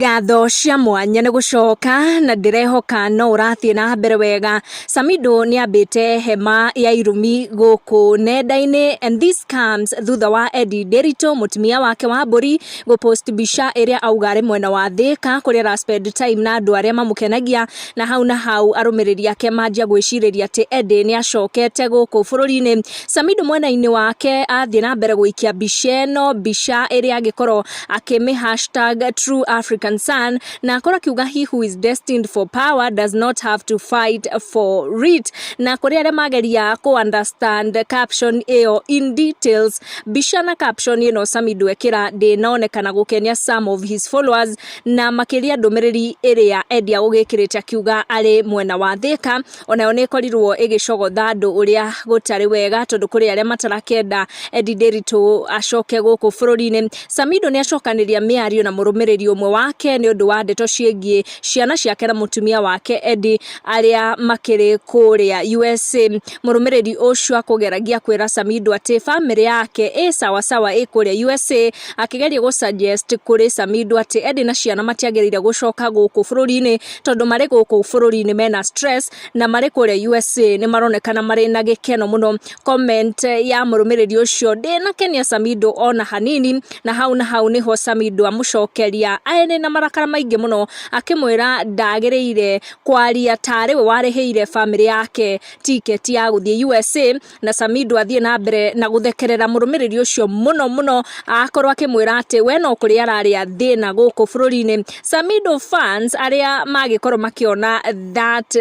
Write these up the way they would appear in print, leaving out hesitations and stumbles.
Gatho cia mwanya nĩ gũcoka na ndirehoka no ũrathiĩ na mbere wega. Samidoh nĩ ambĩte hema ya irumi gũkũ nenda-inĩ, and this comes thutha wa Eddie Nderitu mũtumia wake wa mbũri gũpost mbica ĩrĩa auga arĩ mwena wa Thika kũrĩa ara spend time na andũ arĩa mamũkenagia, na hau arũmĩrĩri ake manjia gwĩcirĩria atĩ Eddie nĩ acokete gũkũ bũrũri-inĩ. Samidoh mwena-inĩ wake athiĩ na mbere gũikia mbica ĩno, mbica ĩrĩa angĩkorwo akĩmĩ hashtag True African Son, na akora akiuga he who is destined for power does not have to fight for it. Na kuri arĩa mageria ku understand caption ĩyo in details, mbica na caption ĩno Samidoh ekĩra ndĩnonekana gũkenia some of his followers, na makĩria ndũmĩrĩri ĩrĩa Eddie ũgĩkĩrĩte akiuga arĩ mwena wa Thika, onayo nĩ ĩkorirwo ĩgĩcogotha andũ ũrĩa gũtarĩ wega tondũ kũrĩ arĩa matarakenda Eddie Nderitu acoke gũkũ bũrũri-inĩ. Samidoh nĩ acokanĩria mĩario na mũrũmĩrĩri ũmwe wake nĩ ũndũ wa ndeto ciĩgiĩ ciana ciake na mũtumia wake Eddie arĩa makĩrĩ kũrĩa USA. Mũrũmĩrĩri ũcio akũgeragia kwĩra Samidoh atĩ famĩlĩ yake ĩ sawa ĩ kũrĩa USA, akĩgeria gũsuggest kũrĩ Samidoh atĩ Eddie na ciana matiagĩrĩire gũcoka gũkũ bũrũri-inĩ tondũ marĩ gũkũ bũrũri-inĩ mena stress, na marĩ kũrĩa USA nĩ maronekana marĩ na gĩkeno mũno. Comment ya mũrũmĩrĩri ũcio ndĩnakenia Samidoh ona hanini, na hau nĩho Samidoh amũcokeria arĩ na marakara maingĩ mũno, akĩmwĩra ndagĩrĩire kwaria tarĩ we warĩhĩire famĩlĩ yake ticket ya gũthiĩ USA, na Samidoh athiĩ na mbere na gũthekerera mũrũmĩrĩri ũcio mũno, akorwo akĩmwĩra atĩ we no kũrĩ ararĩa thĩna gũkũ bũrũri-inĩ. Samidoh fans arĩa magĩkorwo makĩona that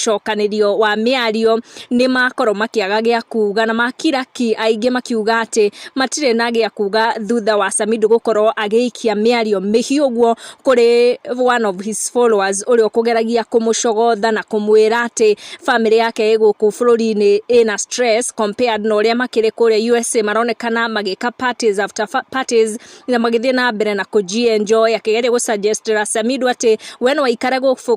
mũcokanĩrio wa mĩario nĩ makorwo makĩaga gĩa kuga, na makiraki aingĩ makiuga atĩ matirĩ na gĩa kuga thutha wa Samidoh gũkorwo agĩikia mĩario mĩhiũ ũguo kũrĩ one of his followers ũrĩa ũkũgeragia kũmũcogotha na kũmwĩra atĩ famĩlĩ yake ĩ gũkũ bũrũri-inĩ ĩna stress compared na ũrĩa makĩrĩ kũrĩa USA, maronekana magĩka parties after parties na magĩthiĩ na mbere na kũji-enjoy, akĩgeria gũsuggestĩra Samidoh atĩ we no aikare gũkũ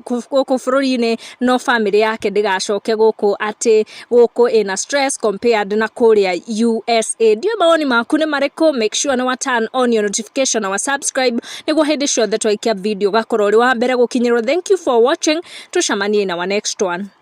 bũrũri-inĩ no famĩlĩ yake ndĩgacoke gũkũ, atĩ gũkũ ĩna stress compared na kũrĩa USA. Ndiũ mawoni maku nĩ marĩkũ? Make sure nĩ wa turn on your notification na wa subscribe nĩguo hĩndĩ ciothe twaikia video gakorwo ũrĩ wa mbere gũkinyĩrwo. Thank you for watching, tucemanie in our next one.